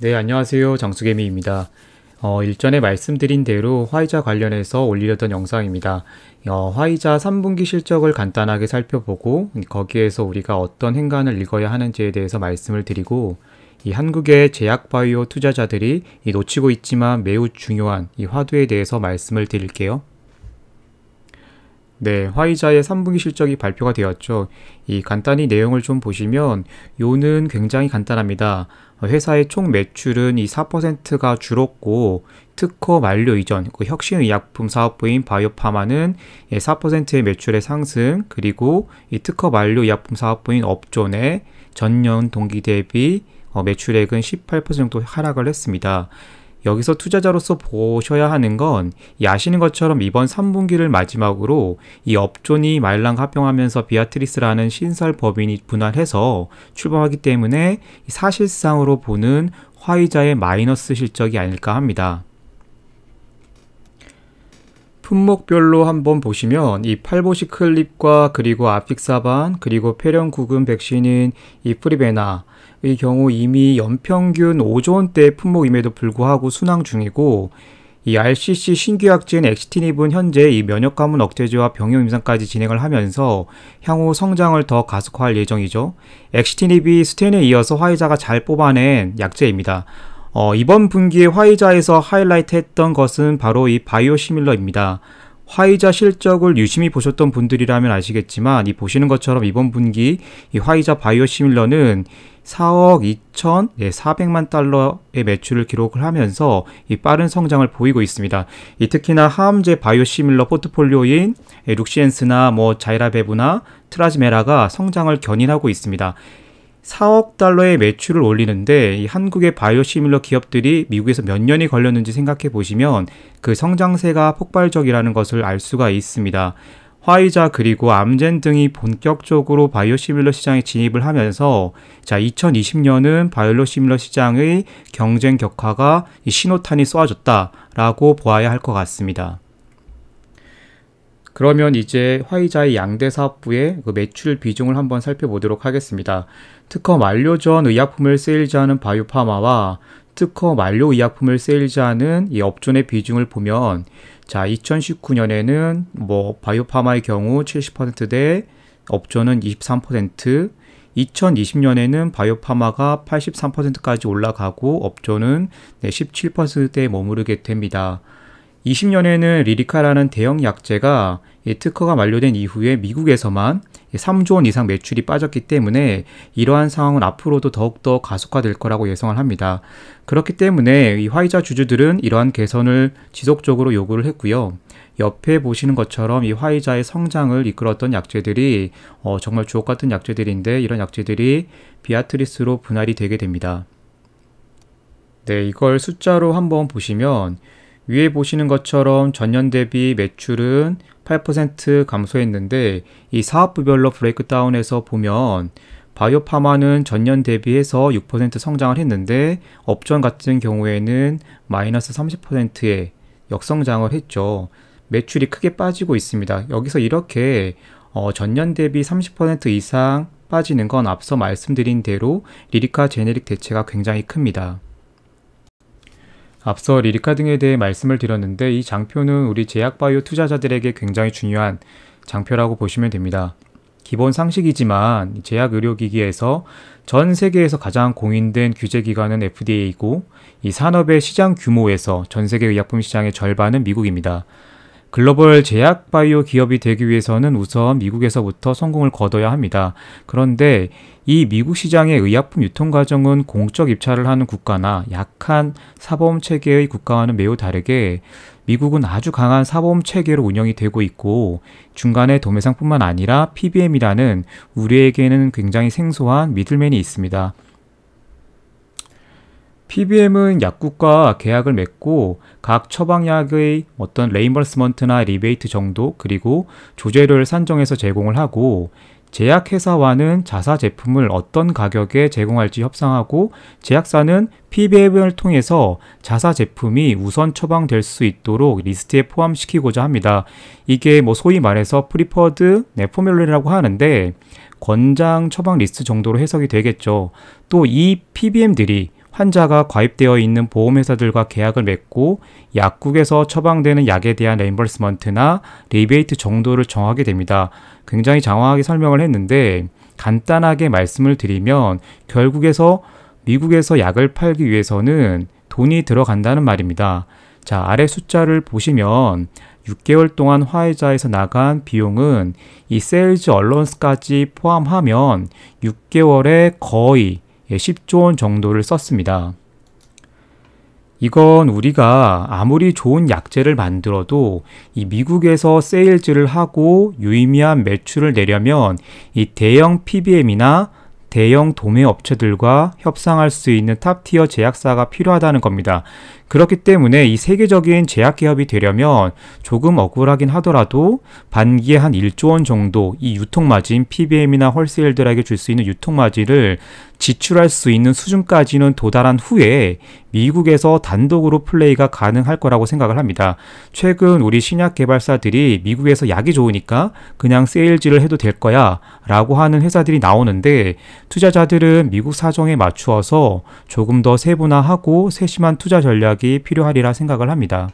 네, 안녕하세요. 장수개미입니다. 일전에 말씀드린 대로 화이자 관련해서 올리려던 영상입니다. 화이자 3분기 실적을 간단하게 살펴보고 거기에서 우리가 어떤 행간을 읽어야 하는지에 대해서 말씀을 드리고 이 한국의 제약바이오 투자자들이 놓치고 있지만 매우 중요한 이 화두에 대해서 말씀을 드릴게요. 네, 화이자의 3분기 실적이 발표가 되었죠. 이 간단히 내용을 좀 보시면 요는 굉장히 간단합니다. 회사의 총 매출은 이 4%가 줄었고 특허 만료 이전 그 혁신의약품 사업부인 바이오파마는 4%의 매출의 상승, 그리고 이 특허 만료 의약품 사업부인 업존의 전년 동기 대비 매출액은 18% 정도 하락을 했습니다. 여기서 투자자로서 보셔야 하는 건 아시는 것처럼 이번 3분기를 마지막으로 이 업존이 마일랑 합병하면서 비아트리스라는 신설 법인이 분할해서 출범하기 때문에 사실상으로 보는 화이자의 마이너스 실적이 아닐까 합니다. 품목별로 한번 보시면 이 팔보시클립과 그리고 아픽사반 그리고 폐렴구금 백신인 이 프리베나 의 경우 이미 연평균 5조 원대 품목임에도 불구하고 순항 중이고, 이 RCC 신규 약제인 엑시티닙은 현재 이 면역 가문 억제제와 병용 임상까지 진행을 하면서 향후 성장을 더 가속화할 예정이죠. 엑시티닙이 스테인에 이어서 화이자가 잘 뽑아낸 약제입니다. 이번 분기에 화이자에서 하이라이트 했던 것은 바로 이 바이오시밀러입니다. 화이자 실적을 유심히 보셨던 분들이라면 아시겠지만 이 보시는 것처럼 이번 분기 이 화이자 바이오시밀러는 4억 2,400만 달러의 매출을 기록을 하면서 이 빠른 성장을 보이고 있습니다. 특히나 하암제 바이오시밀러 포트폴리오인 룩시엔스나 자이라베브나 트라즈메라가 성장을 견인하고 있습니다. 4억 달러의 매출을 올리는데 이 한국의 바이오시밀러 기업들이 미국에서 몇 년이 걸렸는지 생각해 보시면 그 성장세가 폭발적이라는 것을 알 수가 있습니다. 화이자 그리고 암젠 등이 본격적으로 바이오시밀러 시장에 진입을 하면서 2020년은 바이오시밀러 시장의 경쟁 격화가 신호탄이 쏘아졌다라고 보아야 할 것 같습니다. 그러면 이제 화이자의 양대 사업부의 그 매출 비중을 한번 살펴보도록 하겠습니다. 특허 만료 전 의약품을 세일즈하는 바이오파마와 특허 만료 의약품을 세일즈하는 이 업존의 비중을 보면 2019년에는 바이오파마의 경우 70%대 업존은 23%, 2020년에는 바이오파마가 83%까지 올라가고 업존은 17%대에 머무르게 됩니다. 20년에는 리리카라는 대형 약제가 특허가 만료된 이후에 미국에서만 3조 원 이상 매출이 빠졌기 때문에 이러한 상황은 앞으로도 더욱더 가속화될 거라고 예상을 합니다. 그렇기 때문에 이 화이자 주주들은 이러한 개선을 지속적으로 요구를 했고요. 옆에 보시는 것처럼 이 화이자의 성장을 이끌었던 약제들이 정말 주옥같은 약제들인데 이런 약제들이 비아트리스로 분할이 되게 됩니다. 네, 이걸 숫자로 한번 보시면 위에 보시는 것처럼 전년 대비 매출은 8% 감소했는데 이 사업부별로 브레이크다운해서 보면 바이오파마는 전년 대비해서 6% 성장을 했는데 업종 같은 경우에는 마이너스 30%의 역성장을 했죠. 매출이 크게 빠지고 있습니다. 여기서 이렇게 전년 대비 30% 이상 빠지는 건 앞서 말씀드린 대로 리리카 제네릭 대체가 굉장히 큽니다. 앞서 리리카 등에 대해 말씀을 드렸는데 이 장표는 우리 제약바이오 투자자들에게 굉장히 중요한 장표라고 보시면 됩니다. 기본 상식이지만 제약의료기기에서 전 세계에서 가장 공인된 규제기관은 FDA이고 이 산업의 시장 규모에서 전 세계 의약품 시장의 절반은 미국입니다. 글로벌 제약바이오 기업이 되기 위해서는 우선 미국에서부터 성공을 거둬야 합니다. 그런데 이 미국 시장의 의약품 유통 과정은 공적 입찰을 하는 국가나 약한 사보험 체계의 국가와는 매우 다르게 미국은 아주 강한 사보험 체계로 운영이 되고 있고 중간에 도매상뿐만 아니라 PBM이라는 우리에게는 굉장히 생소한 미들맨이 있습니다. PBM은 약국과 계약을 맺고 각 처방약의 어떤 레임버스먼트나 리베이트 정도 그리고 조제료를 산정해서 제공을 하고 제약회사와는 자사 제품을 어떤 가격에 제공할지 협상하고 제약사는 PBM을 통해서 자사 제품이 우선 처방될 수 있도록 리스트에 포함시키고자 합니다. 이게 소위 말해서 프리퍼드 포뮬러라고 하는데 권장 처방 리스트 정도로 해석이 되겠죠. 또 이 PBM들이 환자가 가입되어 있는 보험회사들과 계약을 맺고 약국에서 처방되는 약에 대한 레임버스먼트나 리베이트 정도를 정하게 됩니다. 굉장히 장황하게 설명을 했는데 간단하게 말씀을 드리면 결국에서 미국에서 약을 팔기 위해서는 돈이 들어간다는 말입니다. 자, 아래 숫자를 보시면 6개월 동안 화이자에서 나간 비용은 이 세일즈 얼런스까지 포함하면 6개월에 거의 10조 원 정도를 썼습니다. 이건 우리가 아무리 좋은 약제를 만들어도 이 미국에서 세일즈를 하고 유의미한 매출을 내려면 이 대형 PBM이나 대형 도매 업체들과 협상할 수 있는 탑티어 제약사가 필요하다는 겁니다. 그렇기 때문에 이 세계적인 제약 기업이 되려면 조금 억울하긴 하더라도 반기에 한 1조 원 정도 이 유통마진, PBM이나 홀세일들에게 줄 수 있는 유통마진을 지출할 수 있는 수준까지는 도달한 후에 미국에서 단독으로 플레이가 가능할 거라고 생각을 합니다. 최근 우리 신약 개발사들이 미국에서 약이 좋으니까 그냥 세일즈를 해도 될 거야 라고 하는 회사들이 나오는데 투자자들은 미국 사정에 맞추어서 조금 더 세분화하고 세심한 투자 전략이 필요하리라 생각을 합니다.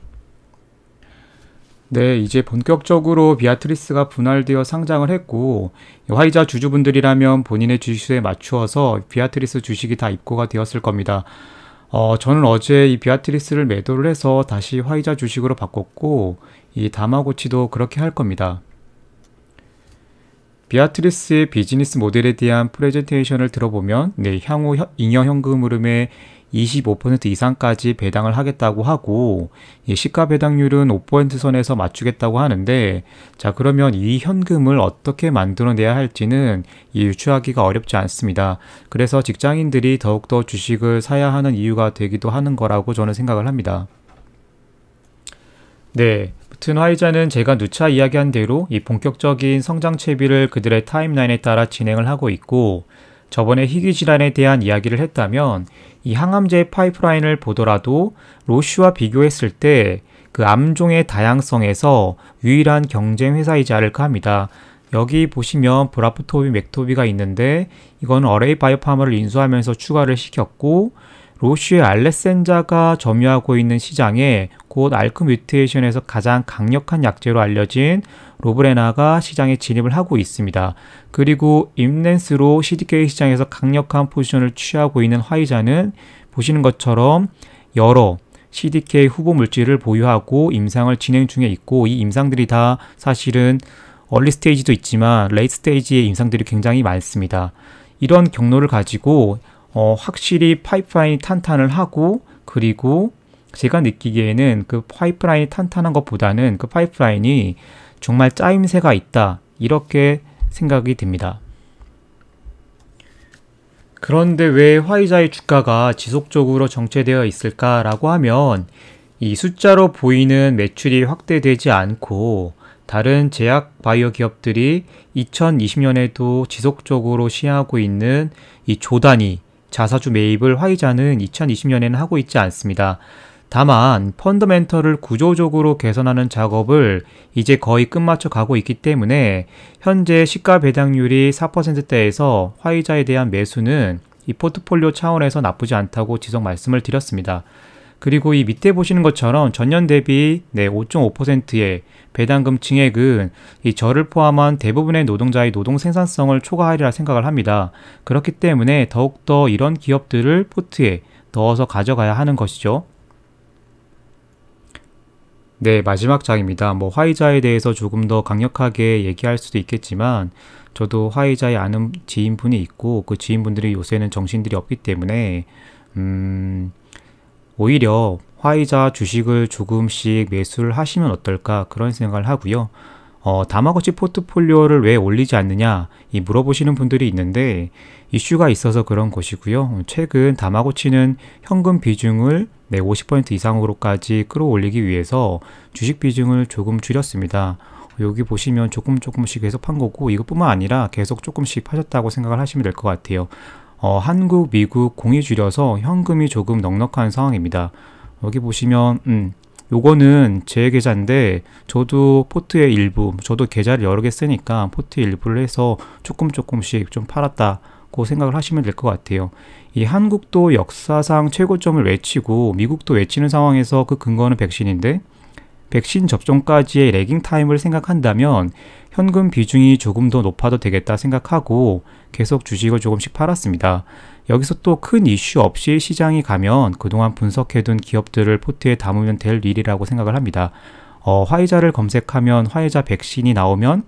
네, 이제 본격적으로 비아트리스가 분할되어 상장을 했고 화이자 주주분들이라면 본인의 주식수에 맞추어서 비아트리스 주식이 다 입고가 되었을 겁니다. 저는 어제 이 비아트리스를 매도를 해서 다시 화이자 주식으로 바꿨고 이 다마고치도 그렇게 할 겁니다. 비아트리스의 비즈니스 모델에 대한 프레젠테이션을 들어보면 향후 잉여 현금 흐름의 25% 이상까지 배당을 하겠다고 하고 시가 배당률은 5% 선에서 맞추겠다고 하는데 자 그러면 이 현금을 어떻게 만들어내야 할지는 유추하기가 어렵지 않습니다. 그래서 직장인들이 더욱더 주식을 사야 하는 이유가 되기도 하는 거라고 저는 생각을 합니다. 네, 아무튼 화이자는 제가 누차 이야기한 대로 이 본격적인 성장 채비를 그들의 타임라인에 따라 진행을 하고 있고 저번에 희귀질환에 대한 이야기를 했다면 이 항암제 파이프라인을 보더라도 로슈와 비교했을 때 그 암종의 다양성에서 유일한 경쟁 회사이지 않을까 합니다. 여기 보시면 브라프토비, 맥토비가 있는데 이건 어레이 바이오파마를 인수하면서 추가를 시켰고 로슈의 알레센자가 점유하고 있는 시장에 곧 알크 뮤테이션에서 가장 강력한 약제로 알려진 로브레나가 시장에 진입을 하고 있습니다. 그리고 임넨스로 CDK 시장에서 강력한 포지션을 취하고 있는 화이자는 보시는 것처럼 여러 CDK 후보 물질을 보유하고 임상을 진행 중에 있고 이 임상들이 다 사실은 얼리 스테이지도 있지만 레이트 스테이지의 임상들이 굉장히 많습니다. 이런 경로를 가지고 확실히 파이프라인이 탄탄을 하고 그리고 제가 느끼기에는 그 파이프라인이 탄탄한 것보다는 그 파이프라인이 정말 짜임새가 있다 이렇게 생각이 듭니다. 그런데 왜 화이자의 주가가 지속적으로 정체되어 있을까라고 하면 이 숫자로 보이는 매출이 확대되지 않고 다른 제약 바이오 기업들이 2020년에도 지속적으로 시행하고 있는 이 조단위 자사주 매입을 화이자는 2020년에는 하고 있지 않습니다. 다만 펀더멘털을 구조적으로 개선하는 작업을 이제 거의 끝마쳐 가고 있기 때문에 현재 시가 배당률이 4%대에서 화이자에 대한 매수는 이 포트폴리오 차원에서 나쁘지 않다고 지속 말씀을 드렸습니다. 그리고 이 밑에 보시는 것처럼 전년 대비 5.5%의 배당금 증액은 이 저를 포함한 대부분의 노동자의 노동 생산성을 초과하리라 생각을 합니다. 그렇기 때문에 더욱더 이런 기업들을 포트에 넣어서 가져가야 하는 것이죠. 네, 마지막 장입니다. 화이자에 대해서 조금 더 강력하게 얘기할 수도 있겠지만 저도 화이자에 아는 지인분이 있고 그 지인분들이 요새는 정신들이 없기 때문에 오히려 화이자 주식을 조금씩 매수를 하시면 어떨까 그런 생각을 하고요. 다마고치 포트폴리오를 왜 올리지 않느냐 물어보시는 분들이 있는데 이슈가 있어서 그런 것이고요. 최근 다마고치는 현금 비중을 50% 이상으로까지 끌어올리기 위해서 주식 비중을 조금 줄였습니다. 여기 보시면 조금씩 계속 판 거고 이것뿐만 아니라 계속 조금씩 파셨다고 생각을 하시면 될 것 같아요. 한국, 미국 공이 줄여서 현금이 조금 넉넉한 상황입니다. 여기 보시면 요거는 제 계좌인데 저도 포트의 일부, 저도 계좌를 여러 개 쓰니까 포트의 일부를 해서 조금씩 좀 팔았다 생각을 하시면 될 것 같아요. 이 한국도 역사상 최고점을 외치고 미국도 외치는 상황에서 그 근거는 백신인데, 백신 접종까지의 레깅 타임을 생각한다면 현금 비중이 조금 더 높아도 되겠다 생각하고 계속 주식을 조금씩 팔았습니다. 여기서 또 큰 이슈 없이 시장이 가면 그동안 분석해둔 기업들을 포트에 담으면 될 일이라고 생각을 합니다. 화이자를 검색하면 화이자 백신이 나오면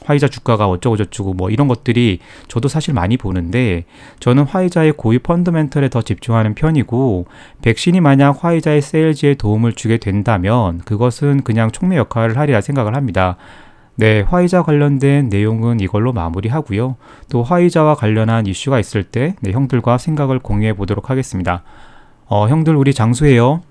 화이자 주가가 어쩌고저쩌고 뭐 이런 것들이 저도 사실 많이 보는데, 저는 화이자의 고유 펀더멘털에 더 집중하는 편이고, 백신이 만약 화이자의 세일즈에 도움을 주게 된다면 그것은 그냥 촉매 역할을 하리라 생각을 합니다. 네, 화이자 관련된 내용은 이걸로 마무리하고요. 또 화이자와 관련한 이슈가 있을 때 형들과 생각을 공유해 보도록 하겠습니다. 형들 우리 장수해요.